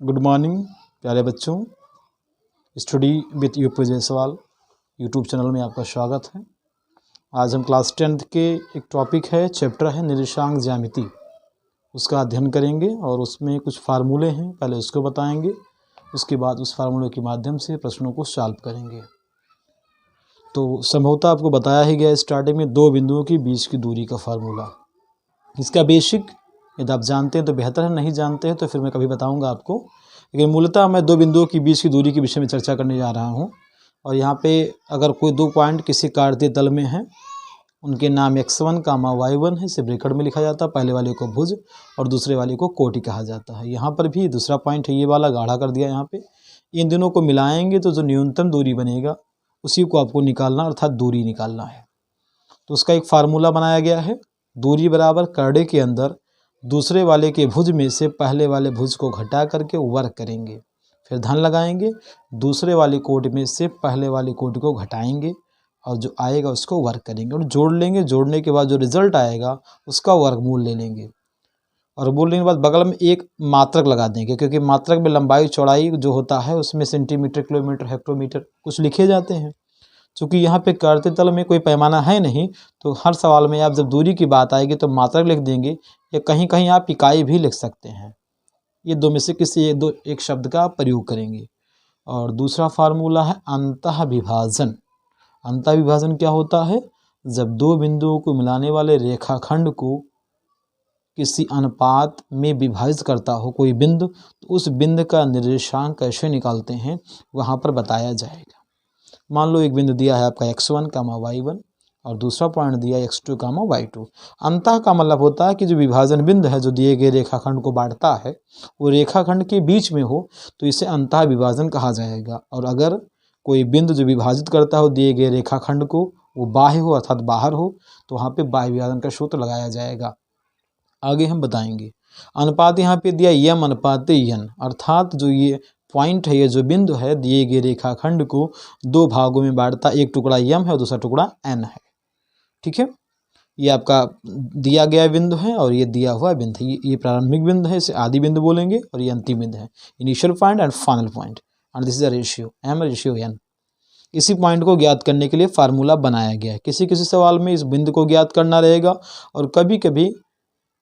Good morning प्यारे बच्चों। Study with UP Jaiswal YouTube channel में आपका स्वागत है। आज हम क्लास 10th के एक टॉपिक है, चैप्टर है निर्देशांक ज्यामिति, उसका अध्ययन करेंगे और उसमें कुछ फार्मूले हैं, पहले उसको बताएंगे, उसके बाद उस फार्मूले के माध्यम से प्रश्नों को सॉल्व करेंगे। तो संभवतः आपको बताया ही गया स्टार्टिंग में दो बिंदुओं के बीच की दूरी का फार्मूला। इसका बेसिक यदि आप जानते हैं तो बेहतर है, नहीं जानते हैं तो फिर मैं कभी बताऊंगा आपको। लेकिन मूलतः मैं दो बिंदुओं के बीच की दूरी के विषय में चर्चा करने जा रहा हूं। और यहाँ पे अगर कोई दो पॉइंट किसी कार्तीय तल में हैं, उनके नाम x1, y1 है, इसे ब्रैकेट में लिखा जाता है। पहले वाले को भुज और दूसरे वाले को कोटि कहा जाता है। यहाँ पर भी दूसरा पॉइंट है, ये वाला गाढ़ा कर दिया यहाँ पे। इन दोनों को मिलाएंगे तो जो न्यूनतम दूरी बनेगा उसी को आपको निकालना, अर्थात दूरी निकालना है। तो उसका एक फार्मूला बनाया गया है, दूरी बराबर करड़े के अंदर दूसरे वाले के भुज में से पहले वाले भुज को घटा करके वर्ग करेंगे, फिर धन लगाएंगे, दूसरे वाले कोट में से पहले वाले कोट को घटाएंगे और जो आएगा उसको वर्ग करेंगे और जोड़ लेंगे। जोड़ने के बाद जो रिजल्ट आएगा उसका वर्गमूल ले लेंगे और बोलने के बाद बगल में एक मात्रक लगा देंगे, क्योंकि मात्रक में लंबाई चौड़ाई जो होता है उसमें सेंटीमीटर, किलोमीटर, हेक्टोमीटर कुछ लिखे जाते हैं। चूँकि यहाँ पे कार्तीय तल में कोई पैमाना है नहीं, तो हर सवाल में आप जब दूरी की बात आएगी तो मात्रक लिख देंगे या कहीं कहीं आप इकाई भी लिख सकते हैं। ये दो में से किसी एक शब्द का प्रयोग करेंगे। और दूसरा फार्मूला है अंतः विभाजन। अंतः विभाजन क्या होता है? जब दो बिंदुओं को मिलाने वाले रेखाखंड को किसी अनुपात में विभाजित करता हो कोई बिंदु, तो उस बिंदु का निर्देशांक कैसे निकालते हैं वहाँ पर बताया जाएगा। मान लो एक बिंदु दिया है आपका x1, y1 और दूसरा पॉइंट दिया है x2, y2। अंतः का मतलब होता है कि जो विभाजन बिंदु है, जो दिए गए रेखाखंड को बांटता है, वो रेखाखंड के बीच में हो तो इसे अंतः विभाजन कहा जाएगा। और अगर कोई बिंदु जो विभाजित करता हो दिए गए रेखाखंड को, वो बाह्य हो अर्थात बाहर हो, तो वहाँ पे बाह्य विभाजन का सूत्र लगाया जाएगा। आगे हम बताएंगे। अनुपात यहाँ पे दिया यम अनुपात n, अर्थात जो ये पॉइंट है, ये जो बिंदु है, दिए गए रेखाखंड को दो भागों में बांटता, एक टुकड़ा यम है और दूसरा टुकड़ा n है। ठीक है, ये आपका दिया गया बिंदु है और ये दिया हुआ बिंदु है। ये प्रारंभिक बिंदु है, इसे आदि बिंदु बोलेंगे, और ये अंतिम बिंदु है, initial point and final point, and this is a ratio m ratio n। इसी पॉइंट को ज्ञात करने के लिए फार्मूला बनाया गया है। किसी किसी सवाल में इस बिंदु को ज्ञात करना रहेगा और कभी कभी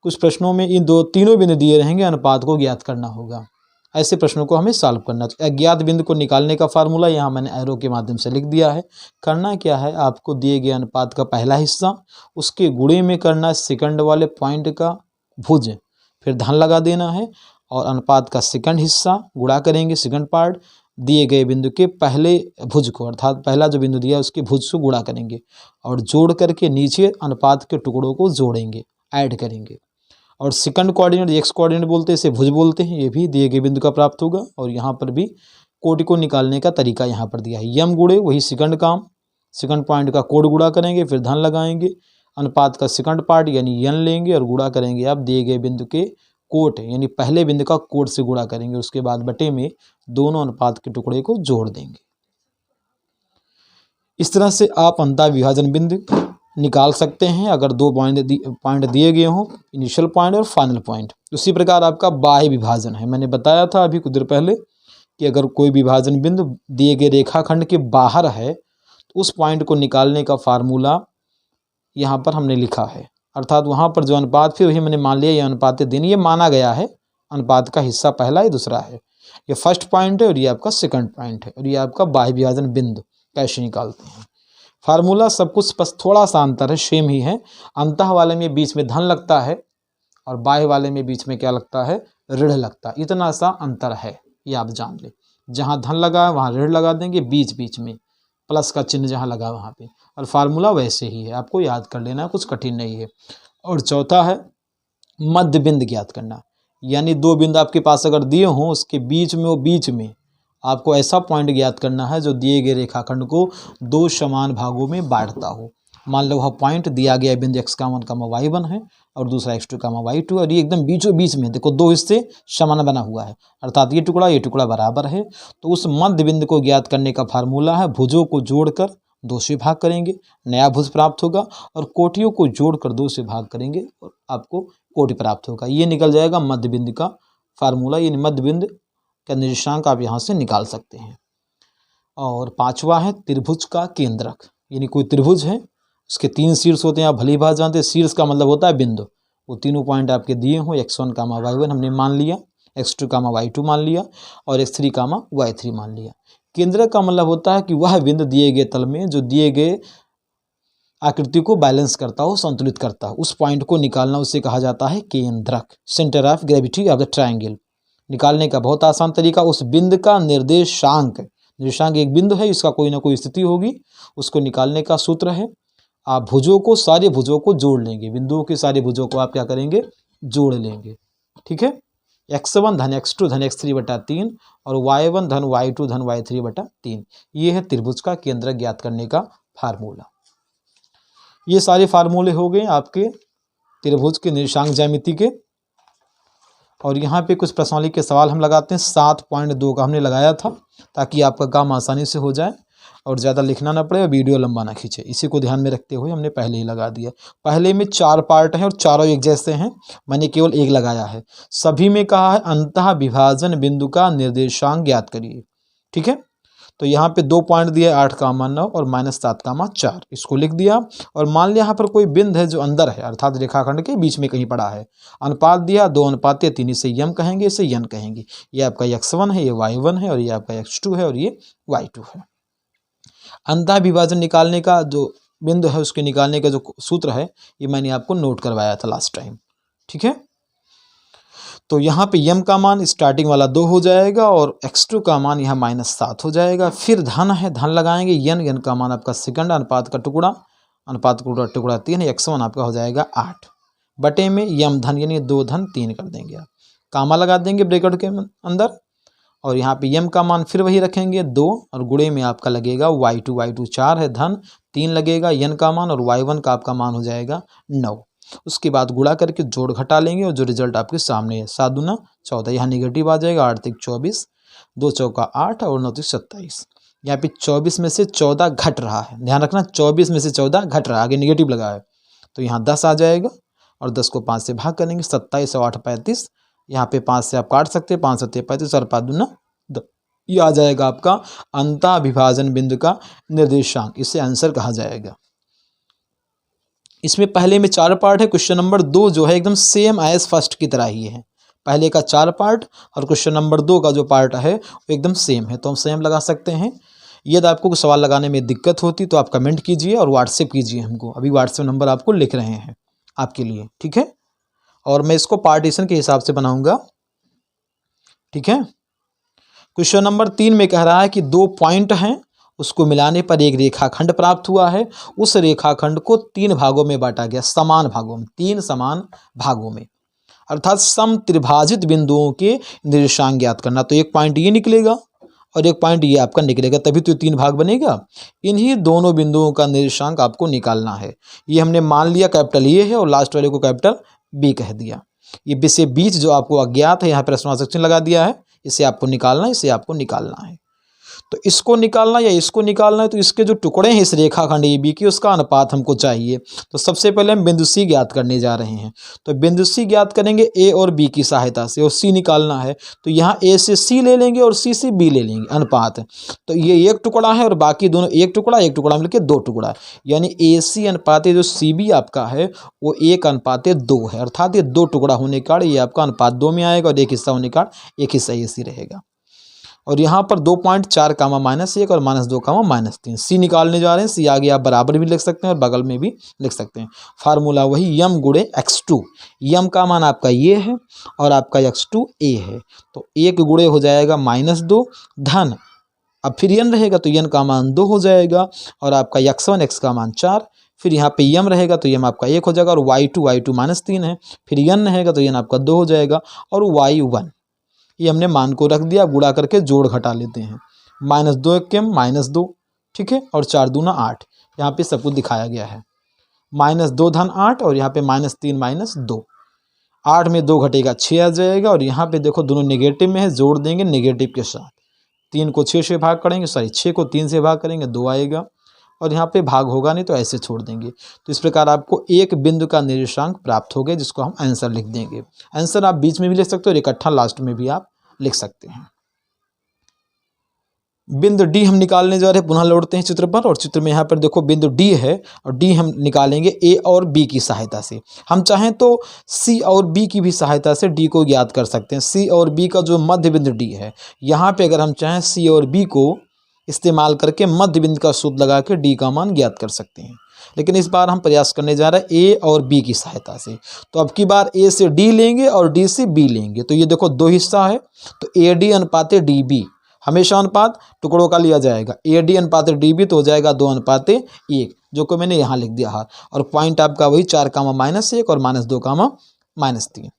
कुछ प्रश्नों में इन तीनों बिंदु दिए रहेंगे, अनुपात को ज्ञात करना होगा। ऐसे प्रश्नों को हमें सॉल्व करना। तो अज्ञात बिंदु को निकालने का फार्मूला यहाँ मैंने एरो के माध्यम से लिख दिया है। करना क्या है, आपको दिए गए अनुपात का पहला हिस्सा, उसके गुणे में करना है सेकंड वाले पॉइंट का भुज, फिर धन लगा देना है और अनुपात का सेकंड हिस्सा गुणा करेंगे, सेकंड पार्ट दिए गए बिंदु के पहले भुज को, अर्थात पहला जो बिंदु दिया है उसके भुज को गुणा करेंगे और जोड़ करके नीचे अनुपात के टुकड़ों को जोड़ेंगे, ऐड करेंगे। और सेकंड कोऑर्डिनेट, एक्स कोऑर्डिनेट बोलते हैं, इसे भुज बोलते हैं, ये भी दिए गए बिंदु का प्राप्त होगा। और यहाँ पर भी कोटि को निकालने का तरीका यहाँ पर दिया है, यम गुणे वही सेकंड काम, सेकंड पॉइंट का कोड गुणा करेंगे, फिर धन लगाएंगे, अनुपात का सेकंड पार्ट यानी यन लेंगे और गुणा करेंगे आप दिए गए बिंदु के कोट यानी पहले बिंदु का कोट से गुणा करेंगे। उसके बाद बटे में दोनों अनुपात के टुकड़े को जोड़ देंगे। इस तरह से आप अंतः विभाजन बिंदु निकाल सकते हैं अगर दो पॉइंट दिए गए हों, इनिशियल पॉइंट और फाइनल पॉइंट। उसी प्रकार आपका बाह्य विभाजन है। मैंने बताया था अभी कुछ देर पहले कि अगर कोई विभाजन बिंदु दिए गए रेखाखंड के बाहर है तो उस पॉइंट को निकालने का फार्मूला यहाँ पर हमने लिखा है, अर्थात वहाँ पर जो अनुपात, फिर वही मैंने मान लिया ये अनुपात दिन, ये माना गया है अनुपात का हिस्सा पहला है, दूसरा है, ये फर्स्ट पॉइंट है और ये आपका सेकंड पॉइंट है, और ये आपका बाह्य विभाजन बिंदु कैसे निकालते हैं। फार्मूला सब कुछ बस थोड़ा सा अंतर है, सेम ही है। अंतः वाले में बीच में धन लगता है और बाह्य वाले में बीच में क्या लगता है, ऋण लगता है। इतना सा अंतर है, ये आप जान ले। जहाँ धन लगा है वहाँ ऋण लगा देंगे, बीच बीच में प्लस का चिन्ह जहाँ लगा वहाँ पे, और फार्मूला वैसे ही है, आपको याद कर लेना, कुछ कठिन नहीं है। और चौथा है मध्य बिंदु ज्ञात करना, यानी दो बिंदु आपके पास अगर दिए हों उसके बीच में, वो बीच में आपको ऐसा पॉइंट ज्ञात करना है जो दिए गए रेखाखंड को दो समान भागों में बांटता हो। मान लो वह पॉइंट दिया गया बिंदु x1, y1 है और दूसरा x2, y2, और ये एकदम बीचों बीच में देखो दो हिस्से समान बना हुआ है, अर्थात ये टुकड़ा बराबर है। तो उस मध्य बिंदु को ज्ञात करने का फार्मूला है, भुजों को जोड़कर दो से भाग करेंगे, नया भुज प्राप्त होगा, और कोटियों को जोड़कर दो से भाग करेंगे और आपको कोटि प्राप्त होगा। ये निकल जाएगा मध्य बिंदु का फार्मूला, यानी मध्य बिंदु का निर्देशांक आप यहाँ से निकाल सकते हैं। और पांचवा है त्रिभुज का केंद्रक, यानी कोई त्रिभुज है, उसके 3 शीर्ष होते हैं, आप भली भांति जानते हैं। शीर्ष का मतलब होता है बिंदु। वो तीनों पॉइंट आपके दिए हो, x1, y1 हमने मान लिया, x2, y2 मान लिया और x3, y3 मान लिया। केंद्रक का मतलब होता है कि वह बिंदु दिए गए तल में जो दिए गए आकृति को बैलेंस करता हो, संतुलित करता हो, उस पॉइंट को निकालना उसे कहा जाता है केंद्रक, centre of gravity of the triangle. निकालने का बहुत आसान तरीका, उस बिंदु का निर्देशांक, निर्देशांक एक बिंदु है, इसका कोई ना कोई स्थिति होगी, उसको निकालने का सूत्र है, आप भुजों को, सारे भुजों को जोड़ लेंगे, बिंदुओं के सारे भुजों को आप क्या करेंगे, जोड़ लेंगे। ठीक है, x1 धन x2 धन x3 बटा 3 और y1 धन y2 धन y3 बटा 3, ये है त्रिभुज का केंद्रक ज्ञात करने का फार्मूला। ये सारे फार्मूले हो गए आपके त्रिभुज के निर्देशांक ज्यामिति के। और यहाँ पे कुछ प्रश्नावली के सवाल हम लगाते हैं। 7.2 का हमने लगाया था ताकि आपका काम आसानी से हो जाए और ज़्यादा लिखना ना पड़े और वीडियो लंबा ना खींचे, इसी को ध्यान में रखते हुए हमने पहले ही लगा दिया। पहले में 4 पार्ट हैं और चारों एक जैसे हैं, मैंने केवल एक लगाया है। सभी में कहा है अंतः विभाजन बिंदु का निर्देशांक ज्ञात करिए। ठीक है, तो यहाँ पे 2 पॉइंट दिए, 8, 9 और -7, 4, इसको लिख दिया। और मान लिया यहाँ पर कोई बिंदु है जो अंदर है, अर्थात रेखाखंड के बीच में कहीं पड़ा है। अनुपात दिया 2:3, इसे यम कहेंगे, इसे यन कहेंगे। ये आपका x1 है, ये y1 है और ये आपका x2 है और ये y2 है। अंतः विभाजन निकालने का जो बिंदु है उसके निकालने का जो सूत्र है ये मैंने आपको नोट करवाया था लास्ट टाइम। ठीक है, तो यहाँ पे यम का मान स्टार्टिंग वाला 2 हो जाएगा और x2 का मान यहाँ -7 हो जाएगा। फिर धन है, धन लगाएंगे, यन का मान आपका सेकंड, अनुपात का टुकड़ा 3 है, x1 आपका हो जाएगा 8 बटे में यम धन यानी 2 धन 3 कर देंगे आप, कामा लगा देंगे ब्रैकेट के अंदर। और यहाँ पे यम का मान फिर वही रखेंगे 2 और गुणे में आपका लगेगा y2 4 है, धन 3 लगेगा यन का मान और y1 का आपका मान हो जाएगा 9। उसके बाद गुणा करके जोड़ घटा लेंगे और जो रिजल्ट आपके सामने है 7 दूना 14, यहाँ निगेटिव आ जाएगा, 8 तिक 24, 2 चौका 8 और 9 तिक 27। यहाँ पे 24 में से 14 घट रहा है, ध्यान रखना 24 में से 14 घट रहा है, आगे निगेटिव लगा है, तो यहाँ 10 आ जाएगा और 10 को 5 से भाग करेंगे, 27 और 8 35, यहाँ पे 5 से आप काट सकते हैं, 5 7 35 और 5 दूना 10, ये आ जाएगा आपका अंतः विभाजन बिंदु का निर्देशांक, इसे आंसर कहा जाएगा। इसमें पहले में 4 पार्ट है, क्वेश्चन नंबर 2 जो है एकदम सेम एज फर्स्ट की तरह ही है। पहले का 4 पार्ट और क्वेश्चन नंबर 2 का जो पार्ट है वो एकदम सेम है, तो हम सेम लगा सकते हैं। यदि आपको सवाल लगाने में दिक्कत होती तो आप कमेंट कीजिए और व्हाट्सएप कीजिए हमको, अभी व्हाट्सएप नंबर आपको लिख रहे हैं आपके लिए। ठीक है, और मैं इसको पार्टीशन के हिसाब से बनाऊंगा। ठीक है, क्वेश्चन नंबर 3 में कह रहा है कि 2 पॉइंट हैं, उसको मिलाने पर एक रेखाखंड प्राप्त हुआ है। उस रेखाखंड को 3 भागों में बांटा गया, समान भागों में, 3 समान भागों में, अर्थात समत्रिभाजित बिंदुओं के निर्देशांक ज्ञात करना। तो एक पॉइंट ये निकलेगा और एक पॉइंट ये आपका निकलेगा, तभी तो 3 भाग बनेगा। इन्हीं दोनों बिंदुओं का निर्देशांक आपको निकालना है। ये हमने मान लिया कैपिटल ए है और लास्ट वाले को कैपिटल बी कह दिया। ये विषय बीच जो आपको अज्ञात है, यहाँ पर प्रश्नवाचक चिन्ह लगा दिया है, इसे आपको निकालना है, इसे आपको निकालना है। तो इसको निकालना या इसको निकालना है, तो इसके जो टुकड़े हैं इस रेखाखंड ए बी के, उसका अनुपात हमको चाहिए। तो सबसे पहले हम बिंदु सी ज्ञात करने जा रहे हैं। तो बिंदु सी ज्ञात करेंगे ए और बी की सहायता से, और सी निकालना है तो यहाँ ए से सी ले लेंगे और सी से बी ले लेंगे, अनुपात। तो ये एक टुकड़ा है और बाकी दोनों एक टुकड़ा मिलकर 2 टुकड़ा, यानी ए सी अनुपात जो सी बी आपका है वो 1:2 है, अर्थात ये 2 टुकड़ा होने का ये आपका अनुपात 2 में आएगा और एक हिस्सा होने का एक हिस्सा ए सी रहेगा। और यहाँ पर 2.4 -1 और -2 -3 सी निकालने जा रहे हैं। सी आगे आप बराबर भी लिख सकते हैं और बगल में भी लिख सकते हैं। फार्मूला वही यम गुणे x2, यम का मान आपका ये है और आपका x2 ए है, तो 1 गुणे हो जाएगा -2 धन, अब फिर यन रहेगा तो यन का मान 2 हो जाएगा और आपका x1 x का मान 4, फिर यहाँ पे यम रहेगा तो यम आपका 1 हो जाएगा और y2 -3 है, फिर यन रहेगा तो यन आपका 2 हो जाएगा और y1 ये हमने मान को रख दिया, गुणा करके जोड़ घटा लेते हैं, -2 एकम -2, ठीक है, और 4 दूना 8, यहाँ पे सब कुछ दिखाया गया है। -2 धन 8 और यहाँ पे -3 -2, 8 में 2 घटेगा 6 आ जाएगा और यहाँ पे देखो दोनों नेगेटिव में है, जोड़ देंगे नेगेटिव के साथ, 3 को 6 से भाग करेंगे, 6 को 3 से भाग करेंगे 2 आएगा और यहाँ पे भाग होगा नहीं तो ऐसे छोड़ देंगे। तो इस प्रकार आपको एक बिंदु का निर्देशांक प्राप्त हो गया, जिसको हम आंसर लिख देंगे। आंसर आप बीच में भी लिख सकते हो और इकट्ठा लास्ट में भी आप लिख सकते हैं। बिंदु डी हम निकालने जा रहे हैं। पुनः लौटते हैं चित्र पर, और चित्र में यहाँ पर देखो बिंदु डी है और डी हम निकालेंगे ए और बी की सहायता से। हम चाहें तो सी और बी की भी सहायता से डी को ज्ञात कर सकते हैं। सी और बी का जो मध्य बिंदु डी है, यहाँ पे अगर हम चाहें सी और बी को इस्तेमाल करके मध्य बिंदु का सूत्र लगा के डी का मान ज्ञात कर सकते हैं। लेकिन इस बार हम प्रयास करने जा रहे हैं ए और बी की सहायता से। तो अब की बार ए से डी लेंगे और डी से बी लेंगे। तो ये देखो दो हिस्सा है, तो ए डी अनुपाते डी बी, हमेशा अनुपात टुकड़ों का लिया जाएगा। ए डी अनुपात डी बी तो हो जाएगा 2 अनुपाते 1, जो कि मैंने यहाँ लिख दिया है। और पॉइंट आपका वही 4 कामा -1 और -2 कामा -3।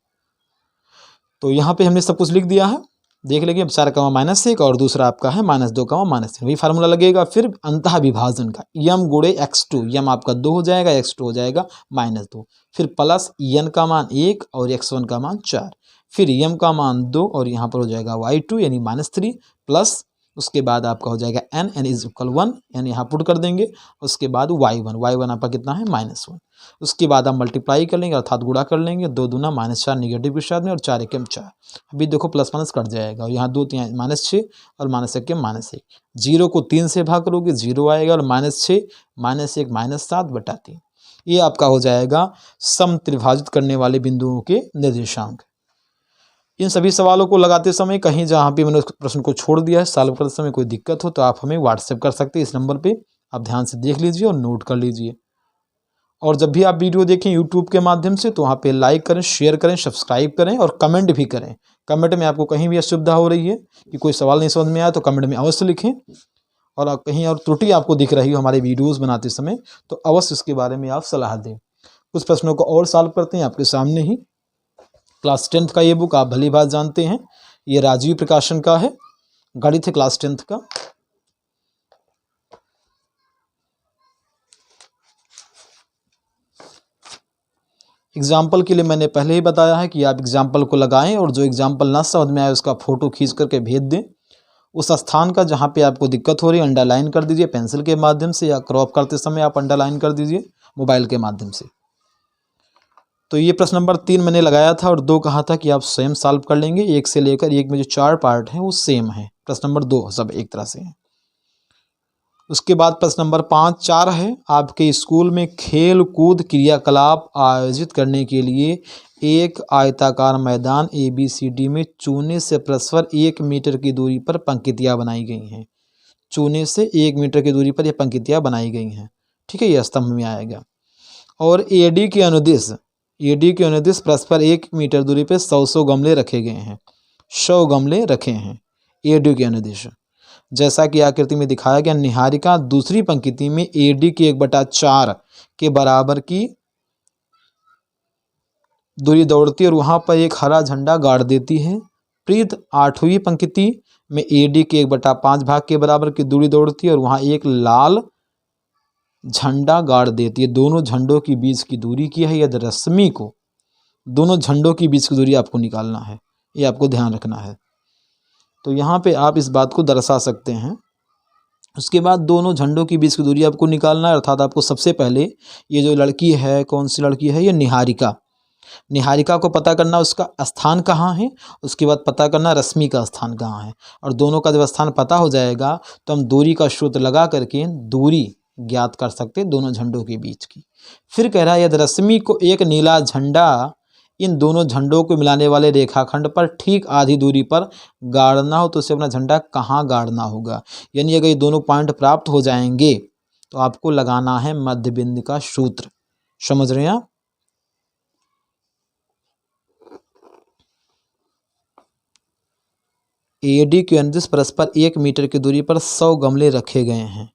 तो यहाँ पे हमने सब कुछ लिख दिया है, देख लेंगे। अब 4 कामा -1 और दूसरा आपका है -2 कामा -3, वही फार्मूला लगेगा। फिर अंतः विभाजन का यम गुणे x2, यम आपका 2 हो जाएगा, x2 हो जाएगा -2, फिर प्लस n का मान 1 और x1 का मान 4, फिर यम का मान 2 और यहाँ पर हो जाएगा y2 यानी -3, प्लस उसके बाद आपका हो जाएगा n इज इक्वल 1, यानी यहाँ पुट कर देंगे। उसके बाद y1 आपका कितना है -1। उसके बाद आप मल्टीप्लाई कर लेंगे अर्थात गुणा कर लेंगे। 2 दूना -4 निगेटिव के साथ में और 4 एकम 4। अभी देखो प्लस माइनस कट जाएगा और यहाँ 2 3 -6 और -1 के -1। 0 को 3 से भाग करोगे 0 आएगा और -6 -1 -7/3। ये आपका हो जाएगा सम त्रिभाजित करने वाले बिंदुओं के निर्देशांक। इन सभी सवालों को लगाते समय कहीं जहाँ पे मैंने उस प्रश्न को छोड़ दिया है, सॉल्व करते समय कोई दिक्कत हो तो आप हमें व्हाट्सएप कर सकते हैं। इस नंबर पे आप ध्यान से देख लीजिए और नोट कर लीजिए। और जब भी आप वीडियो देखें यूट्यूब के माध्यम से तो वहाँ पे लाइक करें, शेयर करें, सब्सक्राइब करें और कमेंट भी करें। कमेंट में आपको कहीं भी असुविधा हो रही है कि कोई सवाल नहीं समझ में आया तो कमेंट में अवश्य लिखें। और कहीं और त्रुटि आपको दिख रही हो हमारे वीडियोज़ बनाते समय तो अवश्य उसके बारे में आप सलाह दें। कुछ प्रश्नों को और सॉल्व करते हैं आपके सामने ही। क्लास 10th का ये बुक आप भली बात जानते हैं, ये राजीव प्रकाशन का है, गणित है क्लास 10th का। एग्जाम्पल के लिए मैंने पहले ही बताया है कि आप एग्जाम्पल को लगाएं और जो एग्जाम्पल ना समझ में आए उसका फ़ोटो खींच करके भेज दें। उस स्थान का जहाँ पे आपको दिक्कत हो रही है अंडरलाइन कर दीजिए पेंसिल के माध्यम से, या क्रॉप करते समय आप अंडरलाइन कर दीजिए मोबाइल के माध्यम से। तो ये प्रश्न नंबर 3 मैंने लगाया था और 2 कहा था कि आप स्वयं सॉल्व कर लेंगे। 1 से लेकर 1 में जो 4 पार्ट हैं वो सेम है। प्रश्न नंबर 2 सब एक तरह से हैं। उसके बाद प्रश्न नंबर 5 4 है, आपके स्कूल में खेल कूद क्रियाकलाप आयोजित करने के लिए एक आयताकार मैदान ABCD में चूने से परस्पर 1 मीटर की दूरी पर पंक्तियाँ बनाई गई हैं। चूने से 1 मीटर की दूरी पर यह पंक्तियाँ बनाई गई हैं, ठीक है, यह स्तंभ में आएगा। और AD के अनुदिश परस्पर 1 मीटर दूरी पर 100 गमले रखे गए हैं। 100 गमले रखे हैं AD के अनुदिश। जैसा कि आकृति में दिखाया गया, निहारिका दूसरी पंक्ति में AD के 1/4 के बराबर की दूरी दौड़ती है और वहां पर एक हरा झंडा गाड़ देती है। प्रीत 8वीं पंक्ति में AD के 1/5 भाग के बराबर की दूरी दौड़ती है और वहां एक लाल झंडा गाड़ देती है। दोनों झंडों की बीच की दूरी की है यदि रश्मि को, दोनों झंडों की बीच की दूरी आपको निकालना है, ये आपको ध्यान रखना है। तो यहाँ पे आप इस बात को दर्शा सकते हैं। उसके बाद दोनों झंडों की बीच की दूरी आपको निकालना है, अर्थात आपको सबसे पहले ये जो लड़की है, कौन सी लड़की है, ये निहारिका। निहारिका को पता करना उसका स्थान कहाँ है, उसके बाद पता करना रश्मि का स्थान कहाँ है। और दोनों का जब स्थान पता हो जाएगा तो हम दूरी का सूत्र लगा करके दूरी ज्ञात कर सकते हैं दोनों झंडों के बीच की। फिर कह रहा है यदि रश्मि को एक नीला झंडा इन दोनों झंडों को मिलाने वाले रेखाखंड पर ठीक आधी दूरी पर गाड़ना हो तो उसे अपना झंडा कहाँ गाड़ना होगा। यानी अगर ये दोनों पॉइंट प्राप्त हो जाएंगे तो आपको लगाना है मध्य बिंदु का सूत्र। समझ रहे हैं आप? AD के अनुदिश परस्पर 1 मीटर की दूरी पर 100 गमले रखे गए हैं।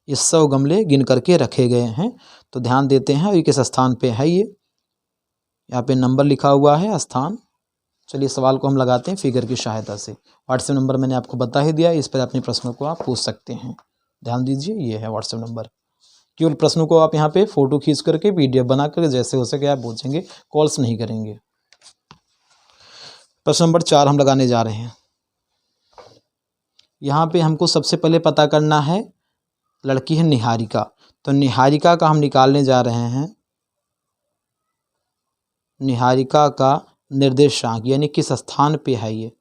ये 100 गमले गिन करके रखे गए हैं। तो ध्यान देते हैं ये किस स्थान पे है, ये यहाँ पे नंबर लिखा हुआ है स्थान। चलिए सवाल को हम लगाते हैं फिगर की सहायता से। व्हाट्सएप नंबर मैंने आपको बता ही दिया, इस पर अपने प्रश्नों को आप पूछ सकते हैं। ध्यान दीजिए ये है व्हाट्सएप नंबर। केवल प्रश्नों को आप यहाँ पे फ़ोटो खींच करके PDF बना करके जैसे हो सके आप पूछेंगे, कॉल्स नहीं करेंगे। प्रश्न नंबर 4 हम लगाने जा रहे हैं। यहाँ पे हमको सबसे पहले पता करना है, लड़की है निहारिका, तो निहारिका का हम निकालने जा रहे हैं निहारिका का निर्देशांक, यानी किस स्थान पे है ये।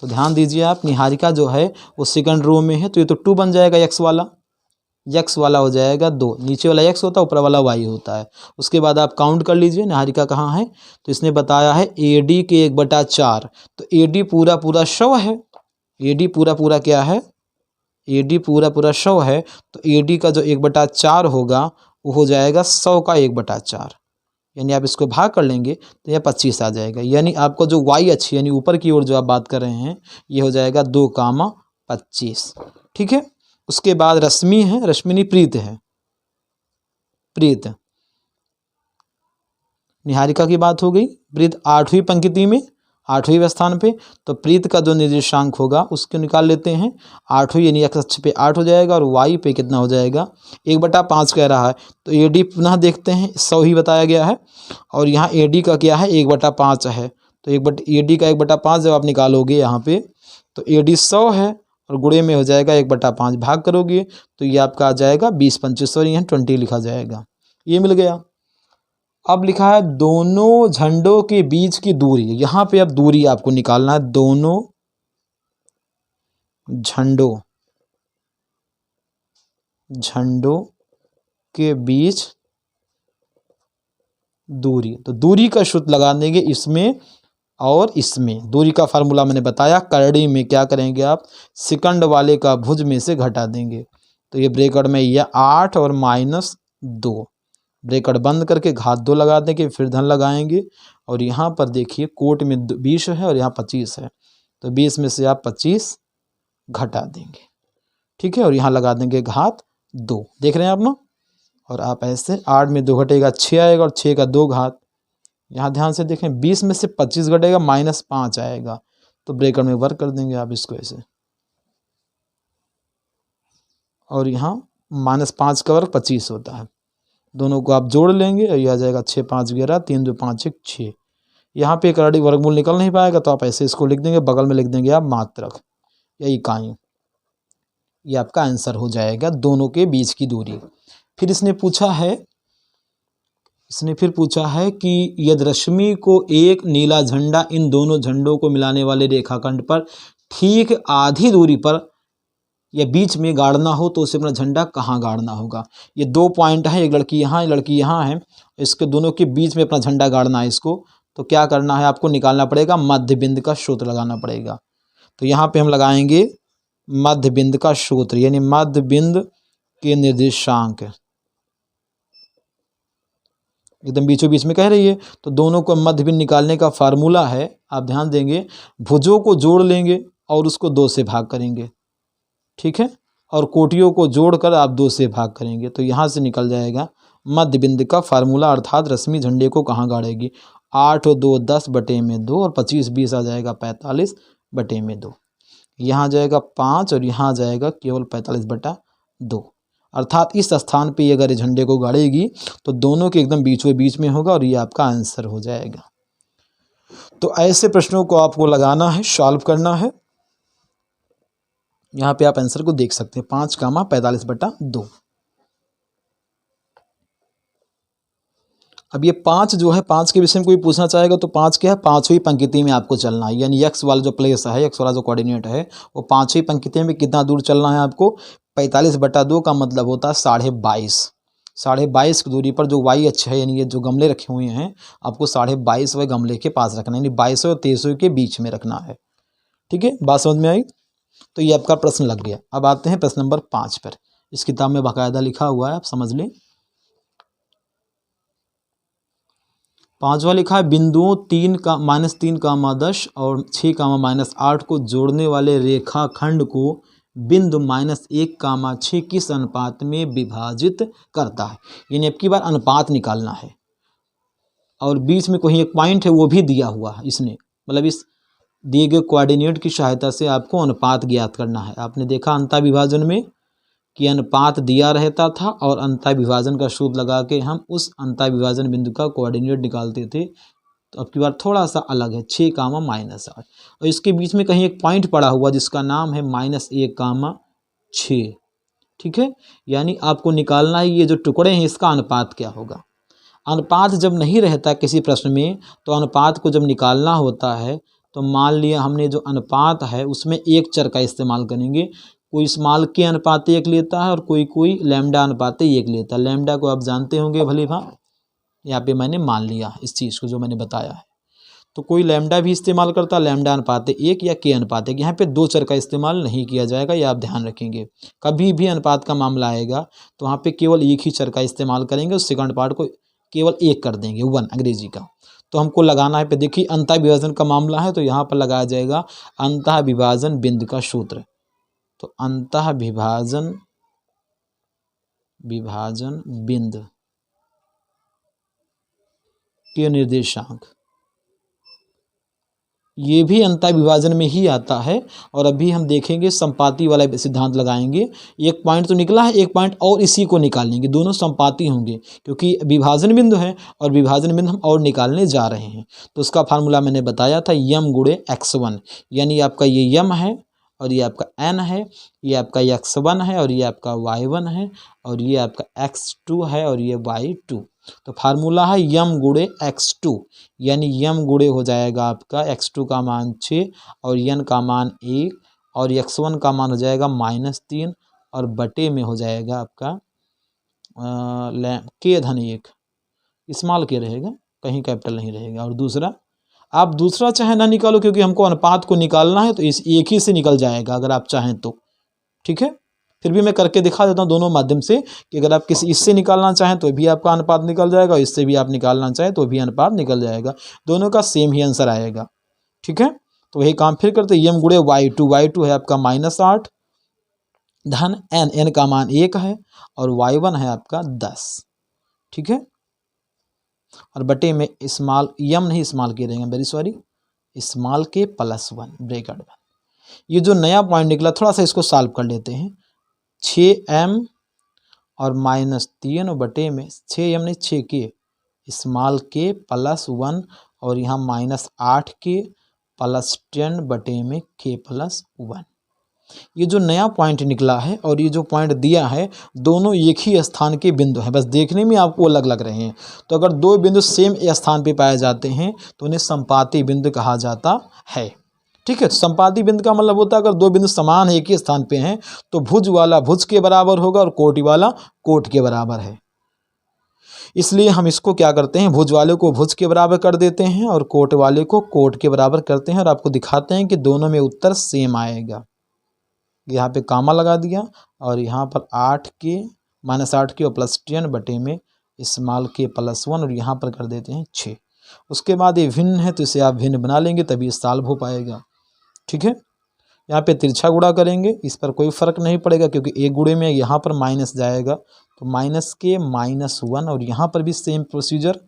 तो ध्यान दीजिए आप, निहारिका जो है वो सेकंड रो में है, तो ये तो 2 बन जाएगा, x वाला हो जाएगा 2, नीचे वाला x होता है, ऊपर वाला y होता है। उसके बाद आप काउंट कर लीजिए निहारिका कहाँ है, तो इसने बताया है AD के 1/4, तो AD पूरा 100 है, AD पूरा क्या है, AD पूरा 100 है, तो AD का जो 1/4 होगा वो हो जाएगा 100 का 1/4, यानी आप इसको भाग कर लेंगे तो यह 25 आ जाएगा। यानी आपको जो y अच्छी यानी ऊपर की ओर जो आप बात कर रहे हैं ये हो जाएगा 2,25। ठीक है। उसके बाद रश्मि है, रश्मिनी प्रीत है, प्रीत निहारिका की बात हो गई। प्रीत 8वीं पंक्ति में 8वें स्थान पे, तो प्रीत का जो निर्देशांक होगा उसको निकाल लेते हैं। 8वीं यानी x अक्ष पे 8 हो जाएगा और y पे कितना हो जाएगा 1/5 कह रहा है, तो AD पुनः देखते हैं 100 ही बताया गया है और यहाँ AD का क्या है 1/5 है, तो AD का 1/5 जब आप निकालोगे यहाँ पे तो AD 100 है और गुणे में हो जाएगा 1/5, भाग करोगे तो ये आपका आ जाएगा 20/25 और यहाँ 20 लिखा जाएगा, ये मिल गया। अब लिखा है दोनों झंडों के बीच की दूरी, यहाँ पे अब दूरी आपको निकालना है, दोनों झंडों के बीच दूरी, तो दूरी का सूत्र लगा देंगे इसमें और इसमें। दूरी का फार्मूला मैंने बताया, करड़ी में क्या करेंगे आप सेकंड वाले का भुज में से घटा देंगे, तो ये ब्रैकेट में यह 8 और -2, ब्रैकेट बंद करके घात 2 लगा देंगे, फिर धन लगाएंगे और यहाँ पर देखिए कोट में 20 है और यहाँ 25 है, तो 20 में से आप 25 घटा देंगे। ठीक है, और यहाँ लगा देंगे घात 2, देख रहे हैं आप ना। और आप ऐसे 8 में 2 घटेगा 6 आएगा और 6 का 2 घात, यहाँ ध्यान से देखें 20 में से 25 घटेगा -5 आएगा, तो ब्रैकेट में वर्क कर देंगे आप इसको ऐसे, और यहाँ -5 का वर्ग 25 होता है, दोनों को आप जोड़ लेंगे और यह आ जाएगा 6 5 11 3 2 5 1 6। यहाँ पे करड़ी वर्गमूल निकल नहीं पाएगा तो आप ऐसे इसको लिख देंगे, बगल में लिख देंगे आप मात्रक या इकाई, ये आपका आंसर हो जाएगा दोनों के बीच की दूरी। फिर इसने फिर पूछा है कि यदि रश्मि को एक नीला झंडा इन दोनों झंडों को मिलाने वाले रेखाखंड पर ठीक आधी दूरी पर या बीच में गाड़ना हो तो उसे अपना झंडा कहाँ गाड़ना होगा। ये 2 पॉइंट है, एक लड़की यहाँ एक लड़की यहाँ है, इसके दोनों के बीच में अपना झंडा गाड़ना है इसको, तो क्या करना है आपको निकालना पड़ेगा, मध्य बिंदु का सूत्र लगाना पड़ेगा। तो यहाँ पे हम लगाएंगे मध्य बिंदु का सूत्र, यानी मध्य बिंदु के निर्देशांक एकदम बीचों बीच में कह रही है, तो दोनों को मध्य बिंदु निकालने का फार्मूला है, आप ध्यान देंगे भुजों को जोड़ लेंगे और उसको 2 से भाग करेंगे, ठीक है, और कोटियों को जोड़कर आप 2 से भाग करेंगे, तो यहाँ से निकल जाएगा मध्य बिंदु का फार्मूला, अर्थात रश्मि झंडे को कहाँ गाड़ेगी। 8 और 2 10/2 और 25 20 आ जाएगा 45/2, यहाँ जाएगा 5 और यहाँ जाएगा केवल 45/2, अर्थात इस स्थान पे अगर ये झंडे को गाड़ेगी तो दोनों के एकदम बीचों बीच में होगा और ये आपका आंसर हो जाएगा। तो ऐसे प्रश्नों को आपको लगाना है, सॉल्व करना है। यहाँ पे आप आंसर को देख सकते हैं 5, 45/2। अब ये 5 जो है 5 के विषय में कोई पूछना चाहेगा तो 5 क्या है, 5वीं पंक्ति में आपको चलना है, यानी x वाला जो प्लेस है, x वाला जो कोऑर्डिनेट है वो 5वीं पंक्ति में कितना दूर चलना है आपको 45/2 का मतलब होता है 22.5 की दूरी पर जो y अक्ष है, यानी ये जो गमले रखे हुए हैं आपको 22.5वें गमले के पास रखना है, यानी 22 और 23 के बीच में रखना है। ठीक है, बात समझ में आई। तो ये आपका प्रश्न लग गया। अब आते हैं प्रश्न नंबर 5 पर, इस किताब में बाकायदा लिखा हुआ है, आप समझ लें। 5वां लिखा है बिंदुओं -3, और 6, -8 को जोड़ने वाले रेखाखंड को बिंदु -1, 6 किस अनुपात में विभाजित करता है। यानी अब की बार अनुपात निकालना है और बीच में कोई एक पॉइंट है वो भी दिया हुआ है इसने, मतलब इस दिए गए कोऑर्डिनेट की सहायता से आपको अनुपात ज्ञात करना है। आपने देखा अंतः विभाजन में कि अनुपात दिया रहता था और अंतः विभाजन का सूत्र लगा के हम उस अंतः विभाजन बिंदु का कोऑर्डिनेट निकालते थे। तो अब की बार थोड़ा सा अलग है, 6, -8, और इसके बीच में कहीं एक पॉइंट पड़ा हुआ जिसका नाम है -1, 6। ठीक है, यानी आपको निकालना है ये जो टुकड़े हैं इसका अनुपात क्या होगा। अनुपात जब नहीं रहता किसी प्रश्न में तो अनुपात को जब निकालना होता है तो मान लिया हमने जो अनुपात है उसमें एक चर का इस्तेमाल करेंगे। कोई स्मॉल के अनुपात 1 लेता है और कोई लैम्डा अनुपात 1 लेता है। लैम्डा को आप जानते होंगे भली भांति, यहाँ पे मैंने मान लिया इस चीज़ को जो मैंने बताया है। तो कोई लैम्डा भी इस्तेमाल करता है, लैम्डा अनुपात 1 या के अनुपात 1। यहाँ पे 2 चर का इस्तेमाल नहीं किया जाएगा, यह आप ध्यान रखेंगे। कभी भी अनुपात का मामला आएगा तो वहाँ पे केवल एक ही चर का इस्तेमाल करेंगे, उस सेकंड पार्ट को केवल 1 कर देंगे, 1 अंग्रेजी का। तो हमको लगाना है पे देखिए अंतः विभाजन का मामला है तो यहाँ पर लगाया जाएगा अंतः विभाजन बिंदु का सूत्र। तो अंतः विभाजन बिंदु के निर्देशांक, ये भी अंतः विभाजन में ही आता है। और अभी हम देखेंगे संपाती वाला सिद्धांत लगाएंगे। एक पॉइंट तो निकला है, एक पॉइंट और इसी को निकालेंगे, दोनों संपाती होंगे क्योंकि विभाजन बिंदु है और विभाजन बिंदु हम और निकालने जा रहे हैं। तो उसका फार्मूला मैंने बताया था यम गुणे x1, यानी आपका ये यम है और ये आपका n है, ये आपका x1 है और ये आपका y1 है और ये आपका x2 है और ये y2। तो फार्मूला है यम गुणे x2, यानी यम गुणे हो जाएगा आपका x2 का मान 6 और n का मान 1 और x1 का मान हो जाएगा -3 और बटे में हो जाएगा आपका k धन 1, स्मॉल के रहेगा, कहीं कैपिटल नहीं रहेगा। और दूसरा आप दूसरा चाहे ना निकालो क्योंकि हमको अनुपात को निकालना है तो इस एक ही से निकल जाएगा अगर आप चाहें तो, ठीक है। फिर भी मैं करके दिखा देता हूँ दोनों माध्यम से कि अगर आप किसी इससे निकालना चाहें तो भी आपका अनुपात निकल जाएगा और इससे भी आप निकालना चाहें तो भी अनुपात निकल जाएगा, दोनों का सेम ही आंसर आएगा, ठीक है। तो वही काम फिर करते यम गुणे y2 है आपका -8 धन n का मान 1 है और y1 है आपका 10, ठीक है। और बटे में स्मॉल यम नहीं स्मॉल के रहेंगे, वेरी सॉरी, स्मॉल के +1 ब्रैकेट में। ये जो नया पॉइंट निकला थोड़ा सा इसको सॉल्व कर लेते हैं। 6m और -3 और बटे में 6m नहीं 6 के स्मॉल के +1 और यहाँ -8 के +10 बटे में k +1। ये जो नया पॉइंट निकला है और ये जो पॉइंट दिया है दोनों एक ही स्थान के बिंदु हैं, बस देखने में आपको अलग लग रहे हैं। तो अगर दो बिंदु सेम स्थान पे पाए जाते हैं तो उन्हें संपाती बिंदु कहा जाता है, ठीक है। संपाती बिंदु का मतलब होता है अगर दो बिंदु समान एक ही स्थान पे हैं तो भुज वाला भुज के बराबर होगा और कोटि वाला कोट के बराबर है। इसलिए हम इसको क्या करते हैं, भुज वाले को भुज के बराबर कर देते हैं और कोट वाले को कोट के बराबर करते हैं और आपको दिखाते हैं कि दोनों में उत्तर सेम आएगा। यहाँ पे कामा लगा दिया और यहाँ पर 8 के -8 के और +10 बटे में स्मॉल के +1 और यहाँ पर कर देते हैं 6। उसके बाद ये भिन्न है तो इसे आप भिन्न बना लेंगे तभी सॉल्व हो पाएगा, ठीक है। यहाँ पे तिरछा गुणा करेंगे, इस पर कोई फर्क नहीं पड़ेगा क्योंकि एक गुणे में यहाँ पर माइनस जाएगा तो -1 और यहाँ पर भी सेम प्रोसीजर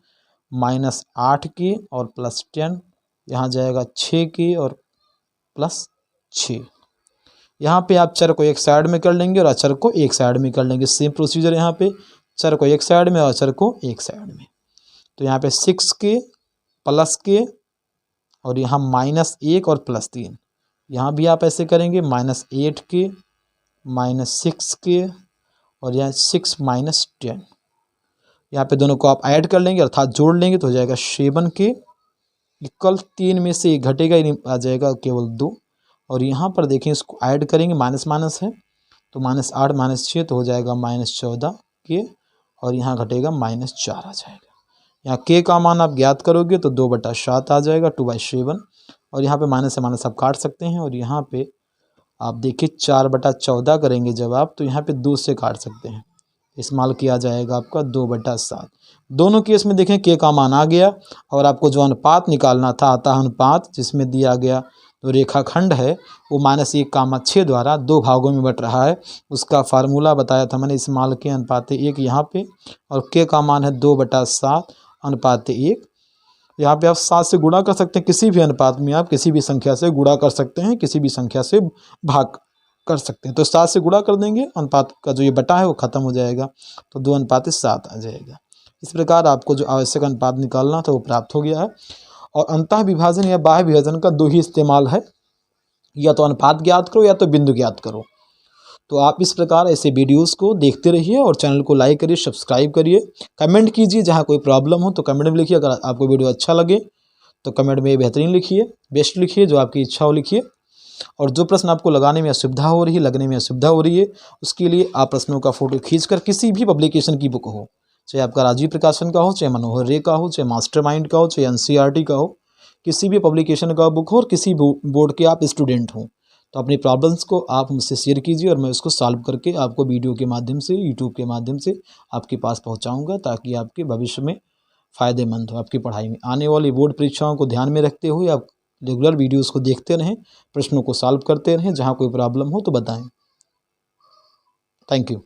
-8 के और +10, यहाँ जाएगा 6 के और +6। यहाँ पे आप चर को एक साइड में कर लेंगे और अचर को एक साइड में कर लेंगे, सेम प्रोसीजर। यहाँ पे चर को एक साइड में और अचर को एक साइड में। तो यहाँ पे 6 के +के और यहाँ -1 और +3, यहाँ भी आप ऐसे करेंगे -8 के -6 के और यहाँ 6 -10। यहाँ पे दोनों को आप ऐड कर लेंगे अर्थात जोड़ लेंगे तो हो जाएगा 7 के इक्वल 3 में से घटेगा ही आ जाएगा केवल 2। और यहाँ पर देखें इसको ऐड करेंगे, माइनस माइनस है तो -8 -6 तो हो जाएगा -14 के और यहाँ घटेगा -4 आ जाएगा। यहाँ के का मान आप ज्ञात करोगे तो 2/7 आ जाएगा, 2/7। और यहाँ पे माइनस से माइनस आप काट सकते हैं और यहाँ पे आप देखिए 4/14 करेंगे जब आप तो यहाँ पे 2 से काट सकते हैं, इस्तेमाल किया जाएगा आपका 2/7। दोनों केस में देखें के का मान आ गया और आपको जो अनुपात निकालना था अतः अनुपात जिसमें दिया गया तो रेखाखंड है वो -1, 6 द्वारा 2 भागों में बट रहा है। उसका फार्मूला बताया था मैंने, इस्तेमाल के अनुपात 1 यहाँ पे और के का मान है 2/7 अनुपात 1। यहाँ पे आप 7 से गुणा कर सकते हैं, किसी भी अनुपात में आप किसी भी संख्या से गुणा कर सकते हैं, किसी भी संख्या से भाग कर सकते हैं। तो 7 से गुणा कर देंगे, अनुपात का जो ये बटा है वो खत्म हो जाएगा तो 2:7 आ जाएगा। इस प्रकार आपको जो आवश्यक अनुपात निकालना था वो प्राप्त हो गया है। और अंतः विभाजन या बाह्य विभाजन का 2 ही इस्तेमाल है, या तो अनुपात ज्ञात करो या तो बिंदु ज्ञात करो। तो आप इस प्रकार ऐसे वीडियोस को देखते रहिए और चैनल को लाइक करिए, सब्सक्राइब करिए, कमेंट कीजिए, जहाँ कोई प्रॉब्लम हो तो कमेंट में लिखिए। अगर आपको वीडियो अच्छा लगे तो कमेंट में बेहतरीन लिखिए, बेस्ट लिखिए, जो आपकी इच्छा हो लिखिए। और जो प्रश्न आपको लगाने में असुविधा हो रही है, लगने में असुविधा हो रही है, उसके लिए आप प्रश्नों का फोटो खींचकर किसी भी पब्लिकेशन की बुक हो, चाहे आपका राजीव प्रकाशन का हो, चाहे मनोहर रे का हो, चाहे मास्टरमाइंड का हो, चाहे एनसीईआरटी का हो, किसी भी पब्लिकेशन का बुक हो और किसी बोर्ड के आप स्टूडेंट हों, तो अपनी प्रॉब्लम्स को आप मुझसे शेयर कीजिए और मैं उसको सॉल्व करके आपको वीडियो के माध्यम से, यूट्यूब के माध्यम से आपके पास पहुंचाऊंगा, ताकि आपके भविष्य में फ़ायदेमंद हो आपकी पढ़ाई में। आने वाली बोर्ड परीक्षाओं को ध्यान में रखते हुए आप रेगुलर वीडियोस को देखते रहें, प्रश्नों को सॉल्व करते रहें, जहाँ कोई प्रॉब्लम हो तो बताएं। Thank you.